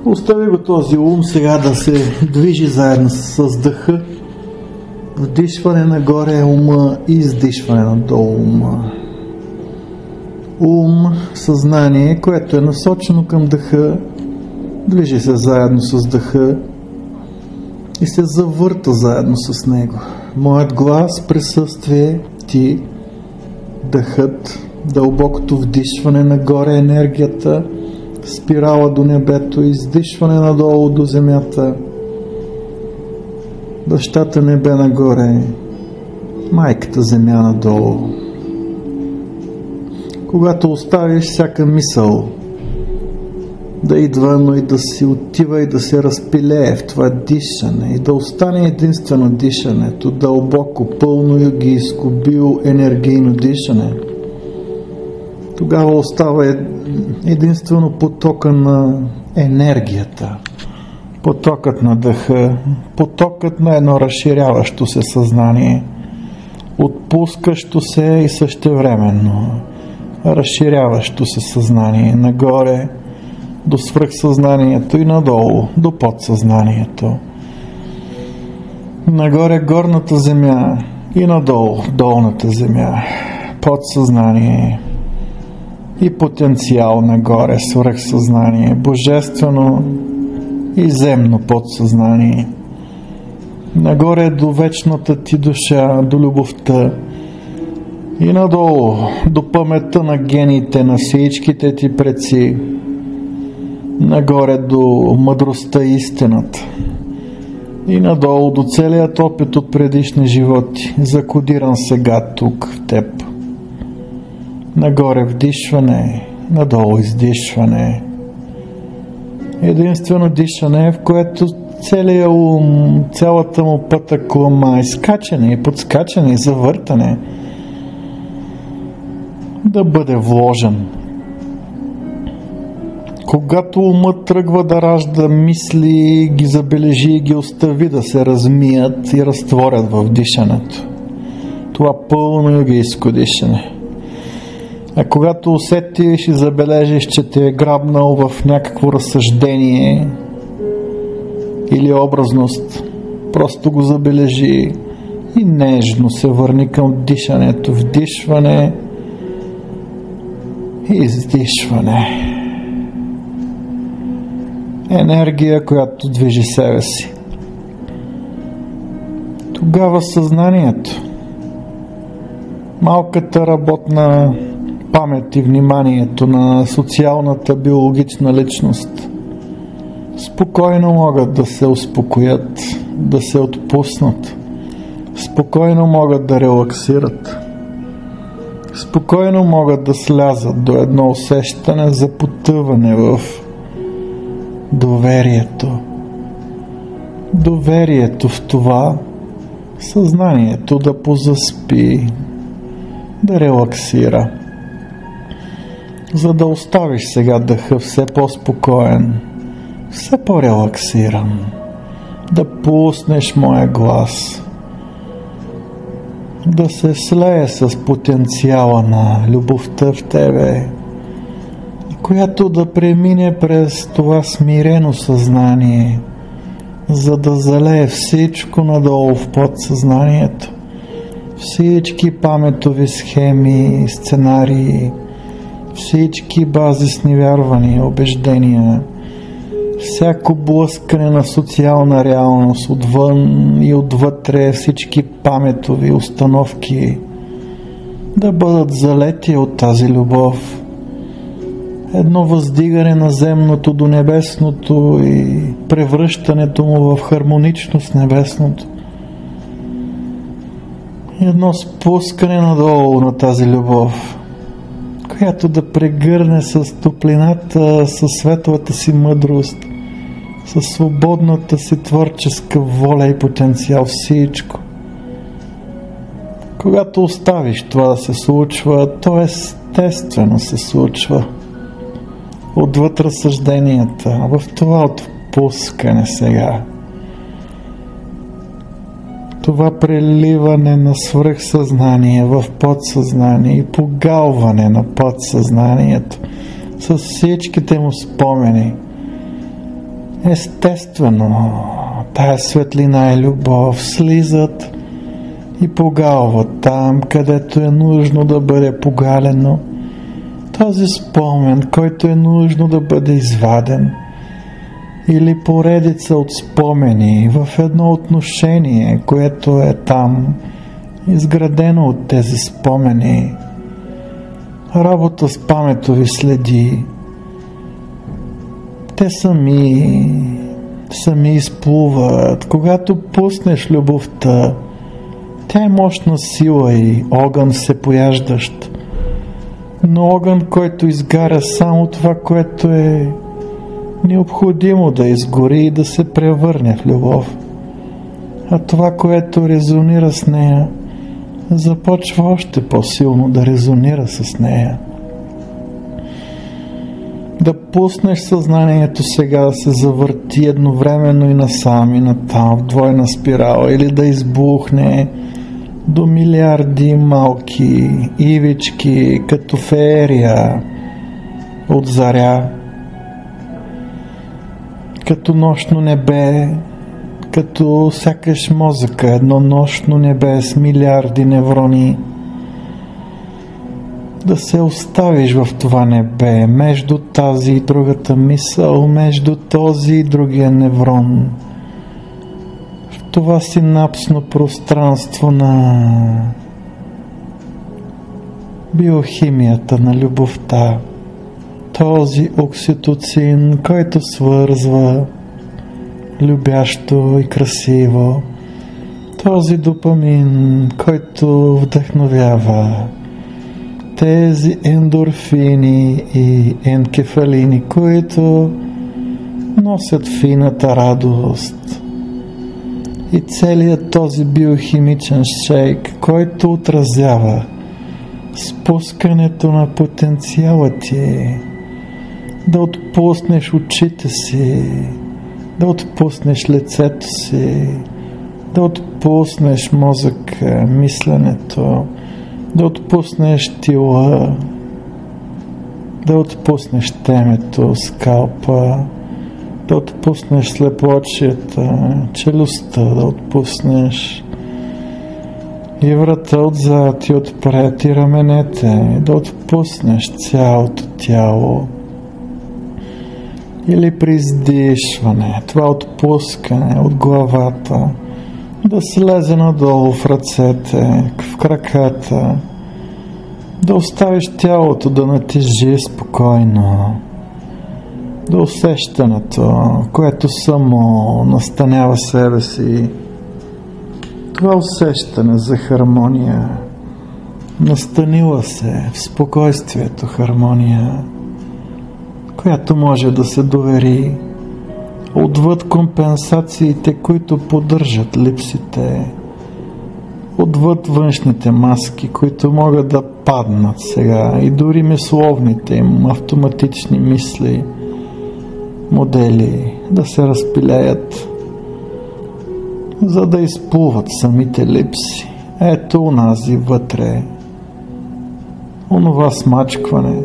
Остави го този ум сега да се движи заедно с дъха. Вдишване нагоре е ума и издишване надолу ума. Ум, съзнание, което е насочено към дъха, движи се заедно с дъха и се завърта заедно с него. Моят глас, присъствие, ти, дъхът, дълбокото вдишване нагоре, енергията, спирала до небето, издишване надолу до земята, бащата небе нагоре, майката земя надолу. Когато оставиш всяка мисъл да идва, но и да си отива и да се разпилее в това дишане и да остане единствено дишането, дълбоко, пълно йогийско, биоенергийно дишане, тогава остава единствено потока на енергията, потокът на дъха, потокът на едно разширяващо се съзнание, отпускащо се и същевременно разширяващо се съзнание нагоре до свръхсъзнанието и надолу до подсъзнанието. Нагоре горната земя и надолу долната земя, подсъзнание и потенциал нагоре, свръхсъзнание, божествено и земно подсъзнание. Нагоре до вечната ти душа, до любовта и надолу до паметта на гените на всичките ти предци. Нагоре до мъдростта и истината. И надолу до целият опит от предишни животи, закодиран сега тук в теб. Нагоре вдишване, надолу издишване. Единствено дишане, в което целият ум, цялата му пътъкума, изкачане, подскачане и завъртане да бъде вложен. Когато умът тръгва да ражда мисли, ги забележи и ги остави да се размият и разтворят в дишането. Това пълно йогийско дишане. А когато усетиш и забележиш, че те е грабнал в някакво разсъждение или образност, просто го забележи и нежно се върни към дишането, вдишване и издишване. Енергия, която движи себе си. Тогава съзнанието, малката работна памет и вниманието на социалната биологична личност спокойно могат да се успокоят, да се отпуснат, спокойно могат да релаксират, спокойно могат да слязат до едно усещане за потъване в доверието. Доверието в това съзнанието да позаспи, да релаксира. За да оставиш сега дъха все по-спокоен, все по-релаксиран, да пуснеш моя глас, да се слее с потенциала на любовта в тебе, която да премине през това смирено съзнание, за да залее всичко надолу в подсъзнанието, всички паметови схеми, сценарии, всички базисни вярвания, убеждения, всяко блъскане на социална реалност отвън и отвътре, всички паметови установки да бъдат залети от тази любов. Едно въздигане на земното до небесното и превръщането му в хармонично с небесното. Едно спускане надолу на тази любов, която да прегърне с топлината, с светлата си мъдрост, с свободната си творческа воля и потенциал всичко. Когато оставиш това да се случва, то естествено се случва. Отвъд разсъжденията, в това отпускане сега. Това преливане на свръхсъзнание в подсъзнание и погалване на подсъзнанието с всичките му спомени естествено тая светлина и любов слизат и погалват там, където е нужно да бъде погалено. Този спомен, който е нужно да бъде изваден, или поредица от спомени в едно отношение, което е там, изградено от тези спомени. Работа с паметови следи. Те сами изплуват. Когато пуснеш любовта, тя е мощна сила и огън всепояждащ. Но огън, който изгаря само това, което е необходимо да изгори и да се превърне в любов. А това, което резонира с нея, започва още по-силно да резонира с нея. Да пуснеш съзнанието сега да се завърти едновременно и насам и натам в двойна спирала, или да избухне до милиарди малки ивички, като феерия от заря, като нощно небе, като сякаш мозъка, едно нощно небе с милиарди неврони. Да се оставиш в това небе, между тази и другата мисъл, между този и другия неврон, в това синапсно пространство на биохимията на любовта, този окситоцин, който свързва любящо и красиво, този допамин, който вдъхновява, тези ендорфини и енкефалини, които носят фината радост, и целият този биохимичен шейк, който отразява спускането на потенциала ти, да отпуснеш очите си, да отпуснеш лицето си, да отпуснеш мозъка, мисленето, да отпуснеш тила, да отпуснеш темето, скалпа, да отпуснеш слепоочията, челюстта, да отпуснеш и врата отзад и отпред и раменете, да отпуснеш цялото тяло. Или при издишване, това отпускане от главата, да слезе надолу в ръцете, в краката, да оставиш тялото да натежи спокойно, до усещането, което само настанява себе си. Това усещане за хармония, настанила се в спокойствието хармония, която може да се довери отвъд компенсациите, които поддържат липсите, отвъд външните маски, които могат да паднат сега, и дори мисловните им автоматични мисли, модели да се разпилеят, за да изплуват самите липси. Ето унази вътре, онова смачкване,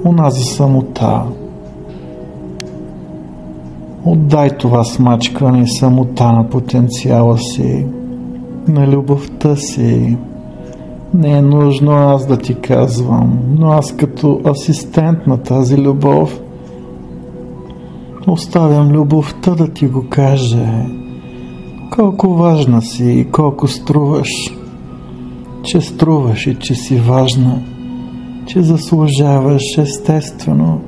унази самота. Отдай това смачкване и самота на потенциала си, на любовта си. Не е нужно аз да ти казвам, но аз като асистент на тази любов оставям любовта да ти го каже. Колко важна си и колко струваш, че струваш и че си важна, че заслужаваш естествено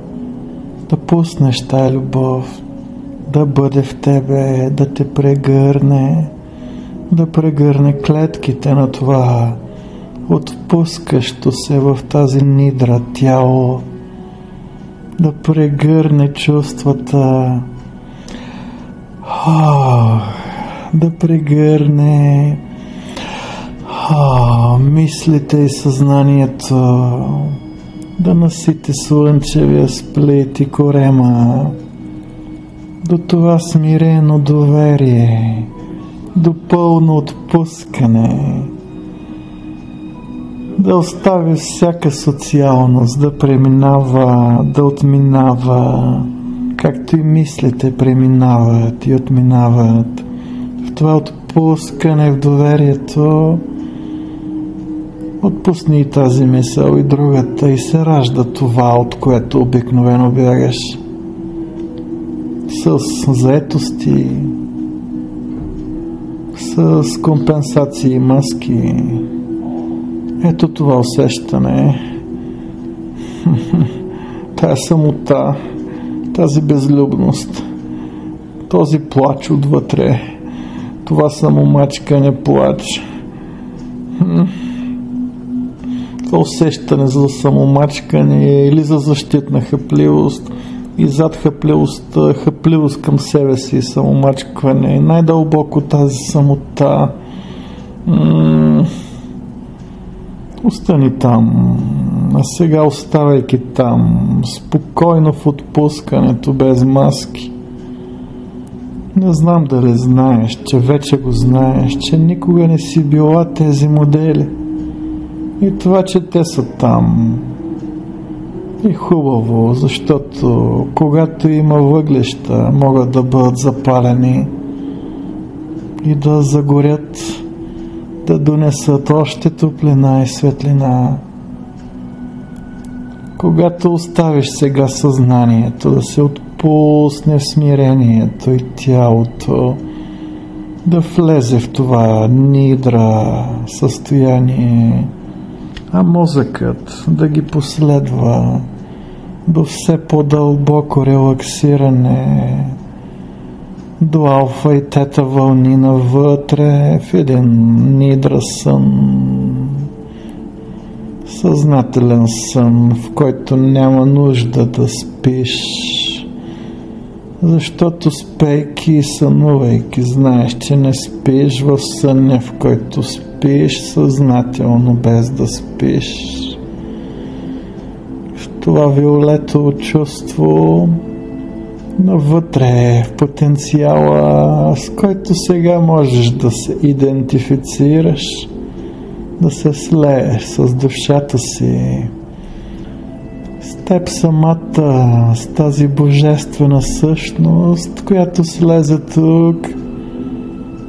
да пуснеш тая любов, да бъде в тебе, да те прегърне, да прегърне клетките на това отпускащо се в тази нидра тяло, да прегърне чувствата, да прегърне мислите и съзнанието, да насити слънчевия сплит и корема до това смирено доверие, до пълно отпускане, да остави всяка социалност да преминава, да отминава, както и мислите преминават и отминават. В това отпускане в доверието отпусни и тази мисъл и другата и се ражда това, от което обикновено бягаш. С заетости, с компенсации и маски. Ето това усещане. Тая самота, тази безлюбност, този плач отвътре, това самомачкане плач. Това усещане за самомачкане или за защитна хъпливост и зад хъпливостта, хъпливост към себе си, самомачкване, най-дълбоко тази самота. Остани там, а сега оставайки там, спокойно в отпускането, без маски. Не знам дали знаеш, че вече го знаеш, че никога не си била тези модели. И това, че те са там, е хубаво, защото когато има въглища, могат да бъдат запалени и да загорят, да донесат още топлина и светлина. Когато оставиш сега съзнанието да се отпусне в смирението и тялото, да влезе в това нидра състояние, а мозъкът да ги последва до все по-дълбоко релаксиране, до алфа и тета вълни навътре в един нидра сън, съзнателен сън, в който няма нужда да спиш, защото спейки и сънувайки знаеш, че не спиш в съня, в който спиш съзнателно, без да спиш. В това виолетово чувство навътре, в потенциала, с който сега можеш да се идентифицираш, да се слееш с душата си, с теб самата, с тази божествена същност, която слезе тук,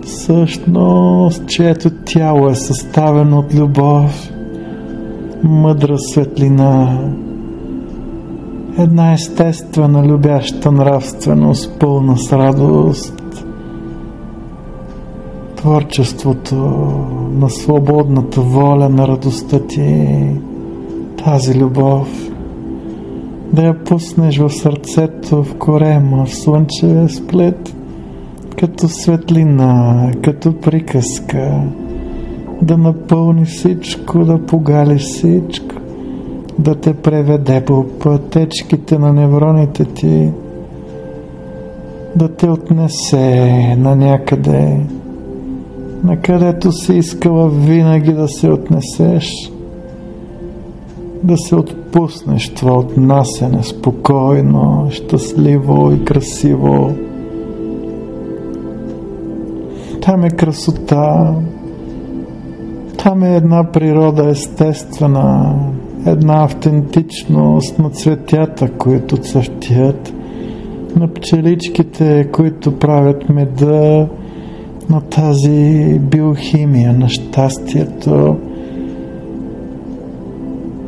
същност, чието тяло е съставено от любов, мъдра светлина, една естествена, любяща нравственост, пълна с радост, творчеството на свободната воля, на радостта ти, тази любов, да я пуснеш в сърцето, в корема, в слънчевия сплет, като светлина, като приказка, да напълни всичко, да погали всичко, да те преведе по пътечките на невроните ти, да те отнесе на някъде, на където си искала винаги да се отнесеш, да се отпуснеш това отнасяне спокойно, щастливо и красиво. Там е красота, там е една природа естествена, една автентичност на цветята, които цъфтят, на пчеличките, които правят меда, на тази биохимия на щастието.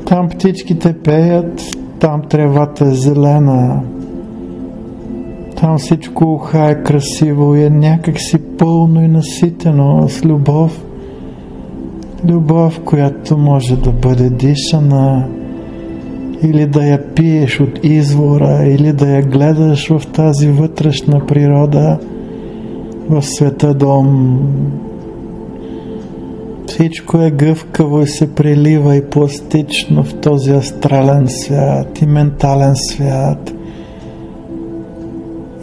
Там птичките пеят, там тревата е зелена, там всичко уха е красиво и е някакси пълно и наситено с любов. Любов, която може да бъде дишана, или да я пиеш от извора, или да я гледаш в тази вътрешна природа, в света дом. Всичко е гъвкаво и се прилива и пластично в този астрален свят и ментален свят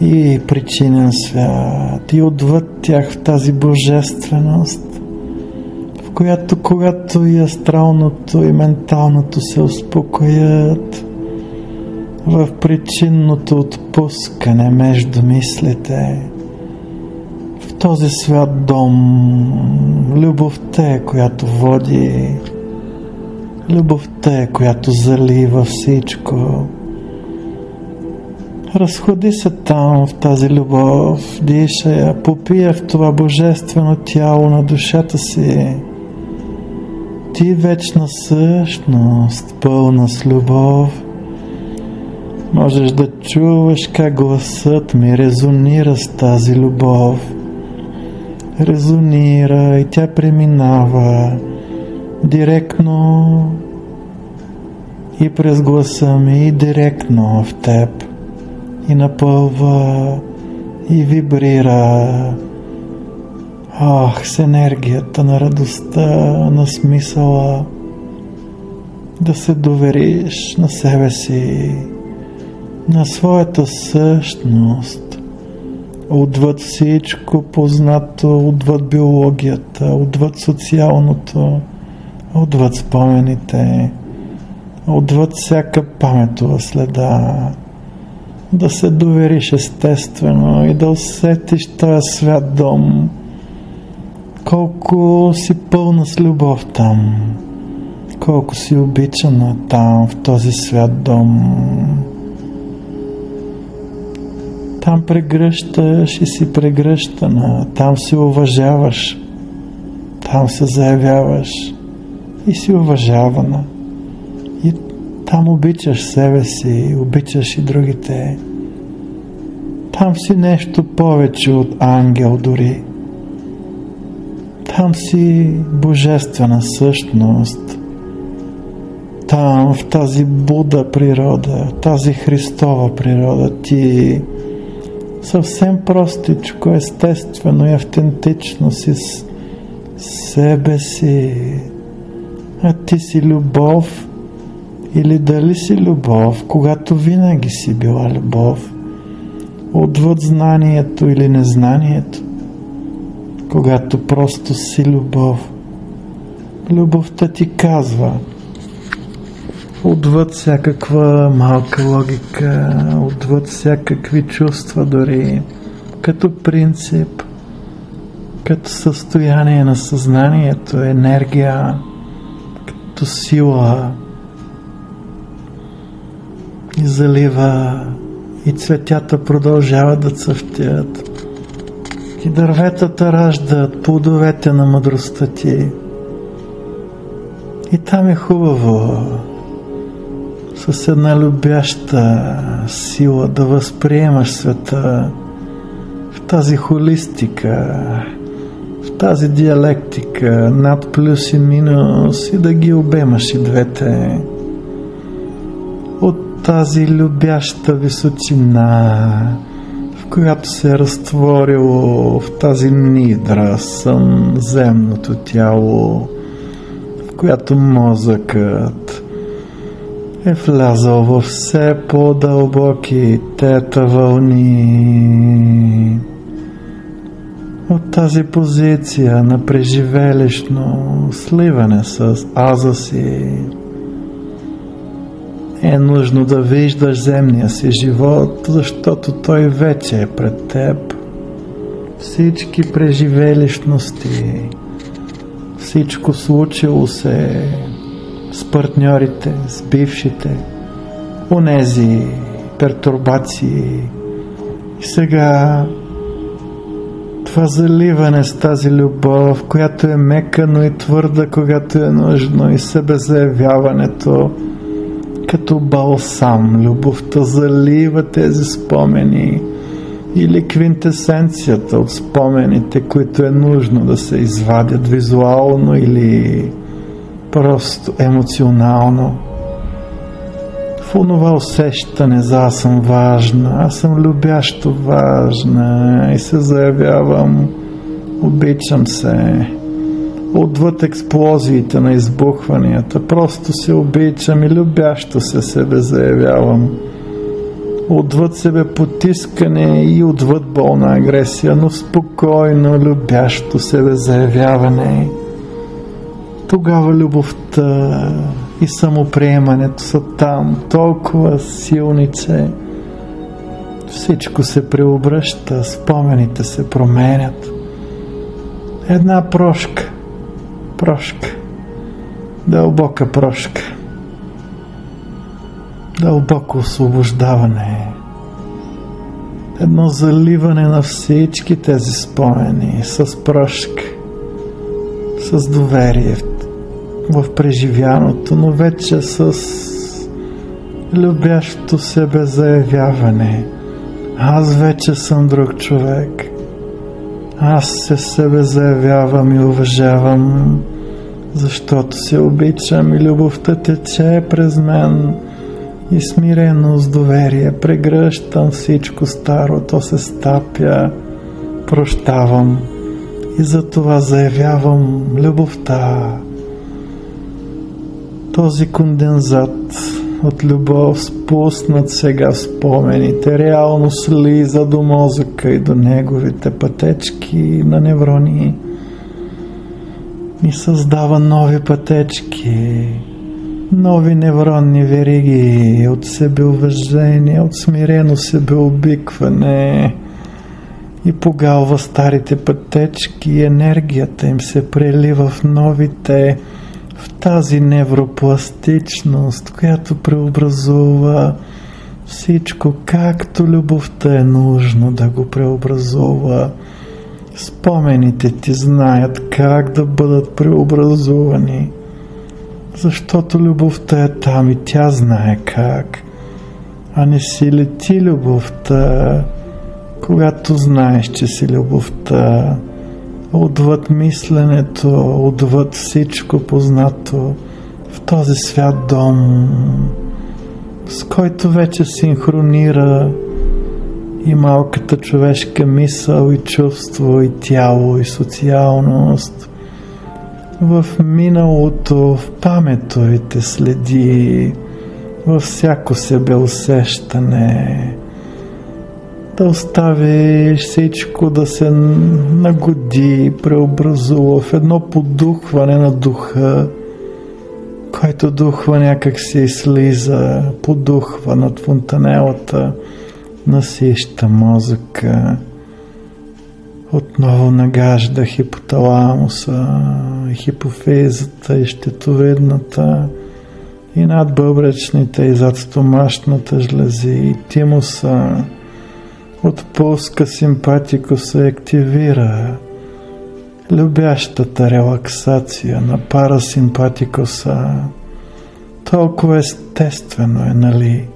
и причинен свят и отвъд тях в тази божественост, в която когато и астралното и менталното се успокоят в причинното отпускане между мислите, в този свят дом, любовта е, която води, любовта е, която залива всичко. Разходи се там в тази любов, диша я, попия в това божествено тяло на душата си. Ти вечна същност, пълна с любов. Можеш да чуваш как гласът ми резонира с тази любов. Резонира и тя преминава директно и през гласа ми, и директно в теб. И напълва, и вибрира. С енергията на радостта, на смисъла. Да се довериш на себе си, на своята същност, отвъд всичко познато, отвъд биологията, отвъд социалното, отвъд спомените, отвъд всяка паметова следа. Да се довериш естествено и да усетиш този свят дом, колко си пълна с любов там, колко си обичана там в този свят дом. Там прегръщаш и си прегръщана, там се уважаваш, там се заявяваш и си уважавана. И там обичаш себе си, обичаш и другите. Там си нещо повече от ангел дори. Там си божествена същност. Там в тази Буда природа, тази Христова природа ти съвсем простичко, естествено и автентично си с себе си. А ти си любов или дали си любов, когато винаги си била любов, отвъд знанието или незнанието, когато просто си любов. Любовта ти казва, отвъд всякаква малка логика, отвъд всякакви чувства дори, като принцип, като състояние на съзнанието, енергия, като сила, и залива, и цветята продължават да цъфтят, и дърветата раждат плодовете на мъдростта ти. И там е хубаво с една любяща сила да възприемаш света в тази холистика, в тази диалектика над плюс и минус и да ги обемаш и двете. От тази любяща височина, в която се е разтворило в тази нидра земното тяло, в която мозъкът е влязъл във все по-дълбоки тета вълни. От тази позиция на преживелищно сливане с аза си е нужно да виждаш земния си живот, защото той вече е пред теб. Всички преживелищности, всичко случило се с партньорите, с бившите, онези пертурбации. И сега това заливане с тази любов, която е мека, но и твърда, когато е нужно, и себезаявяването като балсам. Любовта залива тези спомени или квинтесенцията от спомените, които е нужно да се извадят визуално или просто емоционално. В онова усещане за аз съм важна, аз съм любящо важна и се заявявам, обичам се. Отвъд експлозиите на избухванията, просто се обичам и любящо се себе заявявам. Отвъд себе потискане и отвъд болна агресия, но спокойно, любящо себе заявяване. Тогава любовта и самоприемането са там, толкова силници. Всичко се преобръща, спомените се променят. Една прошка, дълбока прошка, дълбоко освобождаване, едно заливане на всички тези спомени с прошка, с доверие в преживяното, но вече с любящото себе заявяване. Аз вече съм друг човек. Аз се себе заявявам и уважавам, защото се обичам и любовта тече през мен и смирено с доверие прегръщам всичко старо, то се стапя, прощавам и затова заявявам любовта. Този кондензат от любов, спуснат сега в спомените, реално слиза до мозъка и до неговите пътечки на неврони и създава нови пътечки, нови невронни вериги от себеуважение, от смирено себеобикване и погалва старите пътечки и енергията им се прелива в новите, в тази невропластичност, която преобразува всичко, както любовта е нужно да го преобразува. Спомените ти знаят как да бъдат преобразувани, защото любовта е там и тя знае как. А не си ли ти любовта, когато знаеш, че си любовта, отвъд мисленето, отвъд всичко познато, в този свят дом, с който вече синхронира и малката човешка мисъл, и чувство, и тяло, и социалност. В миналото, в паметовите следи, във всяко себеусещане, да оставиш всичко да се нагоди, преобразува в едно подухване на духа, който духва някак си слиза, подухва над фонтанелата, насища мозъка, отново нагажда хипоталамуса, хипофизата и щитовидната, и надбъбречните и задстомашната жлези, и тимуса, отпуска симпатикуса и активира любящата релаксация на парасимпатикуса. Толкова естествено е, нали,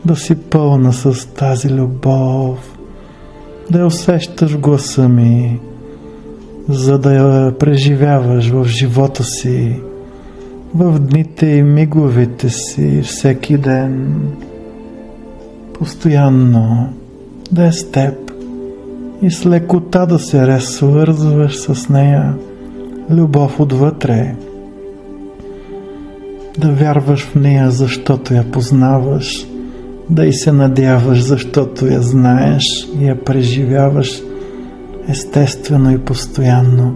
да си пълна с тази любов, да я усещаш гласа ми, за да я преживяваш в живота си, в дните и миговете си, всеки ден, постоянно, да е с теб и с лекота да се разсвързваш с нея, любов отвътре, да вярваш в нея, защото я познаваш, да й се надяваш, защото я знаеш и я преживяваш естествено и постоянно.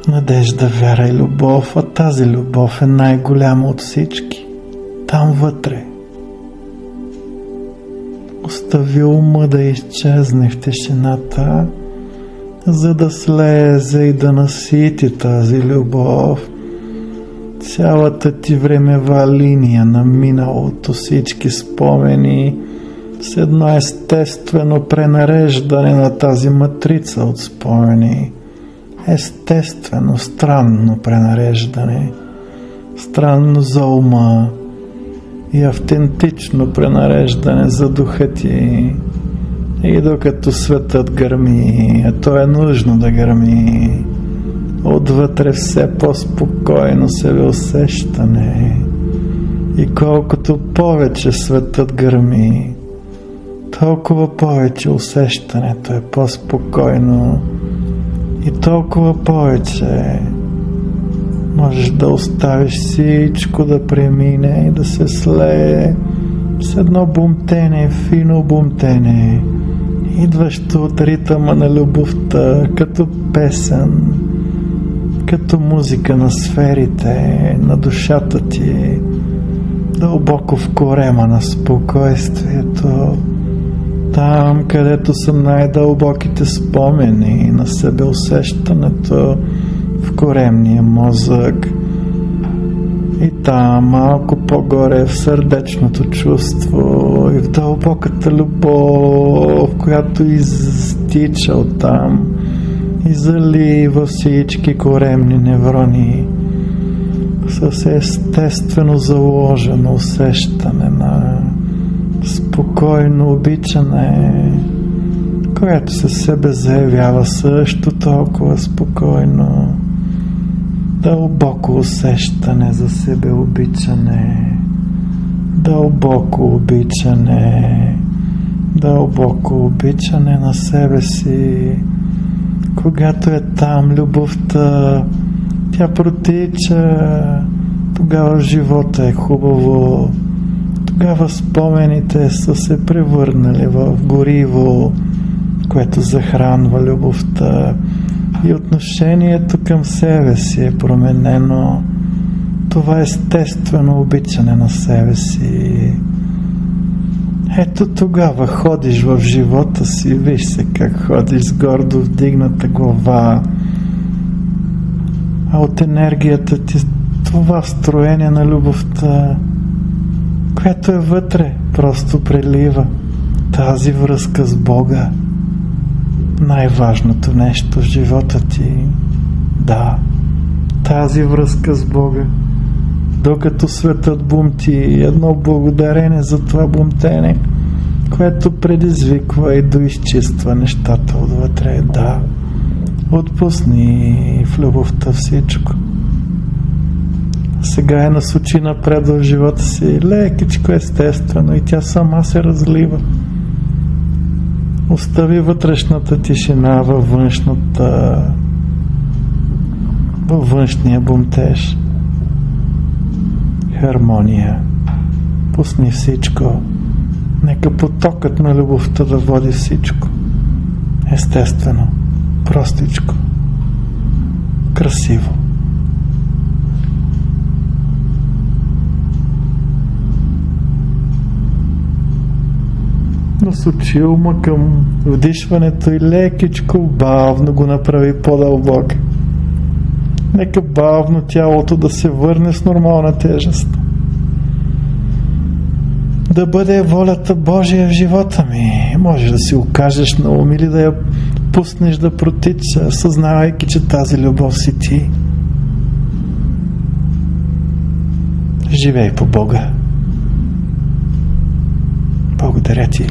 Надежда, вяра и любов, а тази любов е най-голяма от всички, там вътре. Остави ума да изчезне в тишината, за да слезе и да насити тази любов цялата ти времева линия на миналото, всички спомени с едно естествено пренареждане на тази матрица от спомени. Естествено, странно пренареждане, странно за ума и автентично пренареждане за духа ти. И докато светът гърми, а то е нужно да гърми, отвътре все по-спокойно себеусещане. И колкото повече светът гърми, толкова повече усещането е по-спокойно и толкова повече можеш да оставиш всичко да премине и да се слее с едно бумтене, фино бумтене, идващо от ритъма на любовта, като песен, като музика на сферите, на душата ти, дълбоко в корема на спокойствието, там, където са най-дълбоките спомени на себеусещането, в коремния мозък. И там малко по-горе в сърдечното чувство и в дълбоката любов, която изтича оттам и залива всички коремни неврони с естествено заложено усещане на спокойно обичане, което със себе заявява също толкова спокойно. Дълбоко усещане за себе обичане, дълбоко обичане, дълбоко обичане на себе си. Когато е там любовта, тя протича, тогава живота е хубаво, тогава спомените са се превърнали в гориво, което захранва любовта. И отношението към себе си е променено. Това естествено обичане на себе си. Ето тогава ходиш в живота си, виж се как ходиш с гордо вдигната глава, а от енергията ти това строение на любовта, което е вътре, просто прелива. Тази връзка с Бога, най-важното нещо в живота ти. Да, тази връзка с Бога. Докато светът бумти, едно благодарение за това бумтене, което предизвиква и доизчиства нещата отвътре. Да, отпусни в любовта всичко. Сега е насочи напред в живота си, лекичко естествено, и тя сама се разлива. Остави вътрешната тишина във външния бумтеж. Хармония. Пусни всичко. Нека потокът на любовта да води всичко. Естествено. Простичко. Красиво. Насочи ума към вдишването и лекичко, бавно го направи по-дълбоко. Нека бавно тялото да се върне с нормална тежест. Да бъде волята Божия в живота ми. Можеш да си окажеш на ум или да я пуснеш да протича, съзнавайки, че тази любов си ти. Живей по Бога. Благодаря ти.